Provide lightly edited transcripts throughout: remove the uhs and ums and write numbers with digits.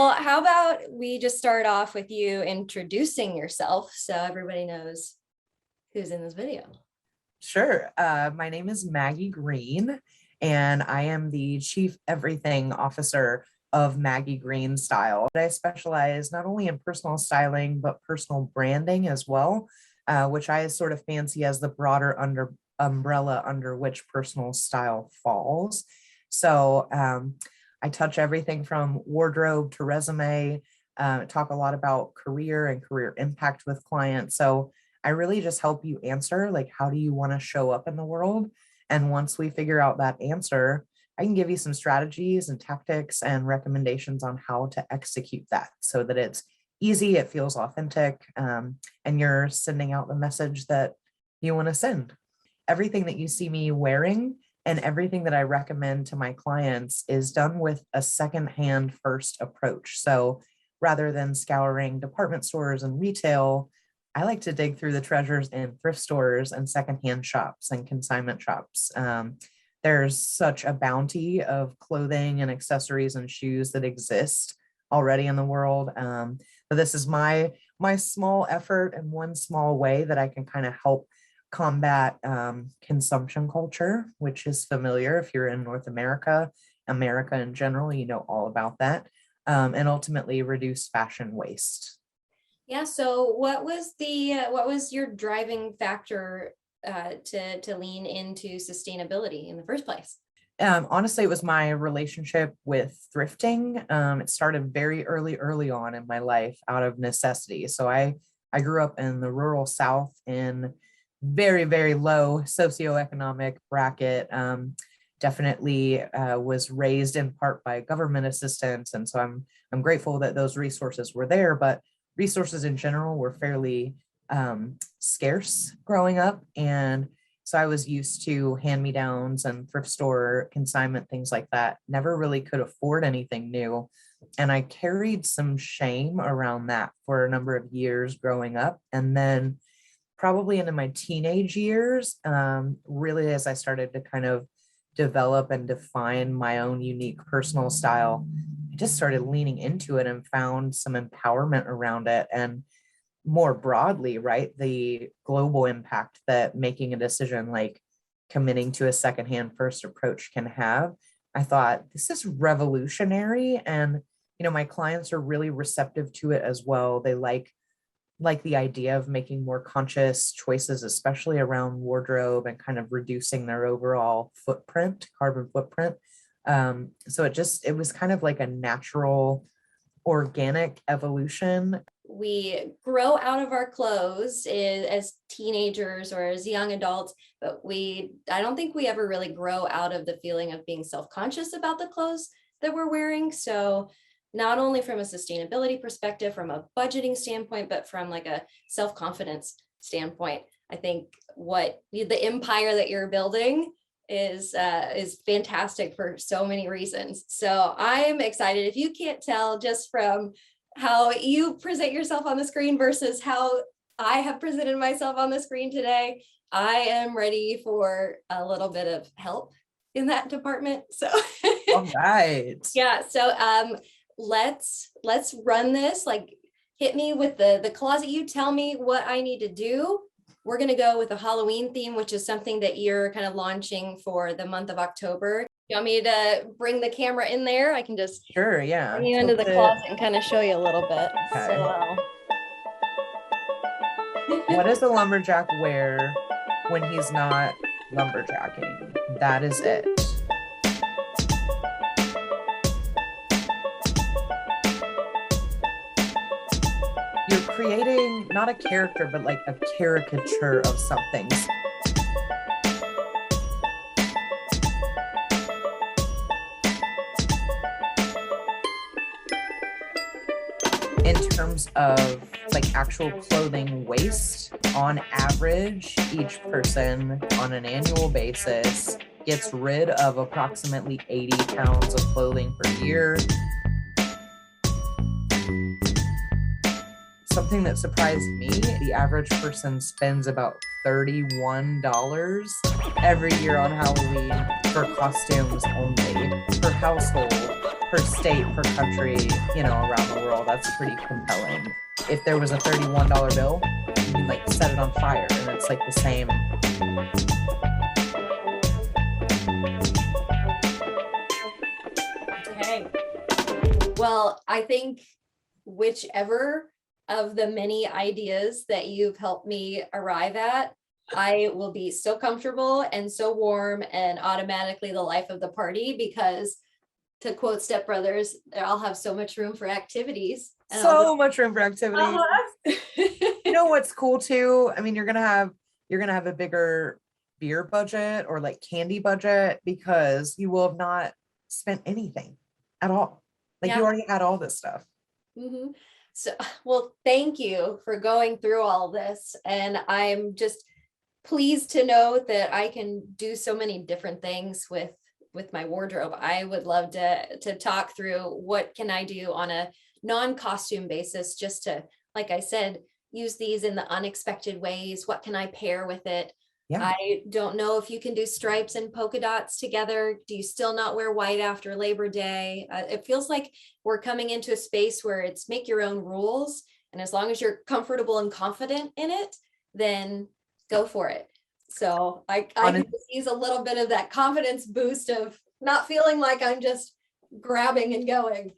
Well, how about we just start off with you introducing yourself so everybody knows who's in this video. Sure. My name is Maggie Greene, and I am the Chief Everything Officer of Maggie Greene Style. I specialize not only in personal styling, but personal branding as well, which I sort of fancy as the broader umbrella under which personal style falls. So I touch everything from wardrobe to resume, talk a lot about career and career impact with clients. So I really just help you answer, like, how do you want to show up in the world? And once we figure out that answer, I can give you some strategies and tactics and recommendations on how to execute that so that it's easy, it feels authentic, and you're sending out the message that you want to send. Everything that you see me wearing and everything that I recommend to my clients is done with a secondhand first approach. So rather than scouring department stores and retail, I like to dig through the treasures in thrift stores and secondhand shops and consignment shops. There's such a bounty of clothing and accessories and shoes that exist already in the world. But this is my small effort and one small way that I can kind of help combat consumption culture, which is familiar if you're in North America, America in general, you know all about that, and ultimately reduce fashion waste. Yeah. So what was your driving factor to lean into sustainability in the first place? Honestly, it was my relationship with thrifting. It started very early on in my life out of necessity. So I grew up in the rural South in very, very low socioeconomic bracket. Definitely was raised in part by government assistance. And so I'm grateful that those resources were there, but resources in general were fairly scarce growing up. And so I was used to hand-me-downs and thrift store consignment, things like that. Never really could afford anything new. And I carried some shame around that for a number of years growing up. And then probably into my teenage years, really as I started to kind of develop and define my own unique personal style, I just started leaning into it and found some empowerment around it. And more broadly, right, the global impact that making a decision like committing to a secondhand first approach can have. I thought, this is revolutionary. And, my clients are really receptive to it as well. They like the idea of making more conscious choices, especially around wardrobe and kind of reducing their overall carbon footprint. So it was kind of like a natural, organic evolution. We grow out of our clothes as teenagers or as young adults, but I don't think we ever really grow out of the feeling of being self-conscious about the clothes that we're wearing. So not only from a sustainability perspective, from a budgeting standpoint, but from like a self-confidence standpoint, I think the empire that you're building is fantastic for so many reasons. So I'm excited. If you can't tell just from how you present yourself on the screen versus how I have presented myself on the screen today, I am ready for a little bit of help in that department. So all right. Yeah. So let's run this. Like, hit me with the closet. You tell me what I need to do. We're going to go with a Halloween theme, which is something that you're kind of launching for the month of October. You want me to bring the camera in there? I can just bring you into the closet and kind of show you a little bit. Okay. So. What does a lumberjack wear when he's not lumberjacking? That is it. You're creating not a character, but like a caricature of something. In terms of like actual clothing waste, on average, each person on an annual basis gets rid of approximately 80 pounds of clothing per year. something that surprised me, the average person spends about $31 every year on Halloween for costumes only, per household, per state, per country, around the world. That's pretty compelling. If there was a $31 bill, you can like set it on fire and it's like the same. Okay. Well, I think whichever of the many ideas that you've helped me arrive at, I will be so comfortable and so warm and automatically the life of the party, because to quote Step Brothers, I'll have so much room for activities. So much room for activities. You know what's cool too? I mean, you're gonna have a bigger beer budget or like candy budget, because you will have not spent anything at all. Like you already had all this stuff. Mm-hmm. So, well, thank you for going through all this. And I'm just pleased to know that I can do so many different things with my wardrobe. I would love to talk through what can I do on a non-costume basis, just to, like I said, use these in the unexpected ways. What can I pair with it? Yeah. I don't know if you can do stripes and polka dots together. Do you still not wear white after Labor Day? It feels like we're coming into a space where it's make your own rules. And as long as you're comfortable and confident in it, then go for it. So I can just use a little bit of that confidence boost of not feeling like I'm just grabbing and going.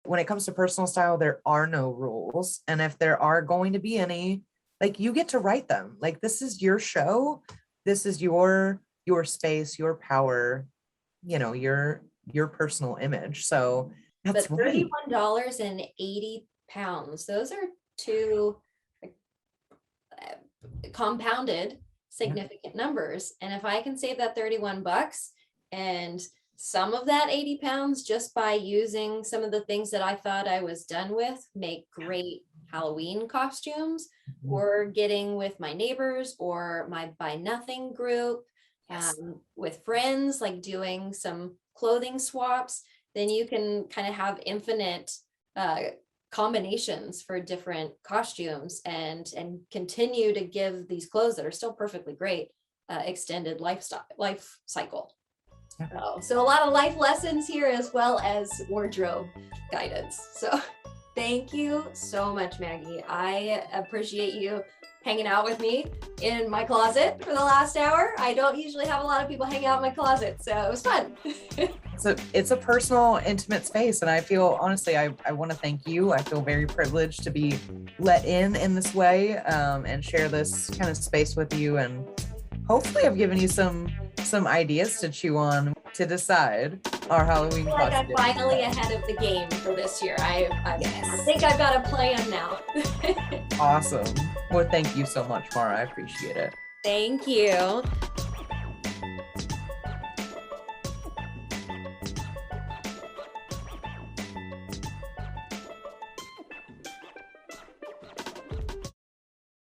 When it comes to personal style, there are no rules. And if there are going to be any, like, you get to write them. Like, this is your show. This is your space, your power, your personal image. So that's but $31.80. Those are two compounded significant numbers. And if I can save that $31 and some of that 80 pounds just by using some of the things that I thought I was done with, make great Halloween costumes, or getting with my neighbors or my Buy Nothing group, with friends, like doing some clothing swaps, then you can kind of have infinite combinations for different costumes and continue to give these clothes that are still perfectly great extended life cycle. So a lot of life lessons here, as well as wardrobe guidance. So thank you so much, Maggie. I appreciate you hanging out with me in my closet for the last hour. I don't usually have a lot of people hang out in my closet, so it was fun. So it's a personal, intimate space. And I feel, honestly, I want to thank you. I feel very privileged to be let in this way, and share this kind of space with you. And hopefully I've given you some ideas to chew on to decide our Halloween costume. I'm finally ahead of the game for this year. I think I've got a plan now. Awesome. Well, thank you so much, Mara. I appreciate it. Thank you.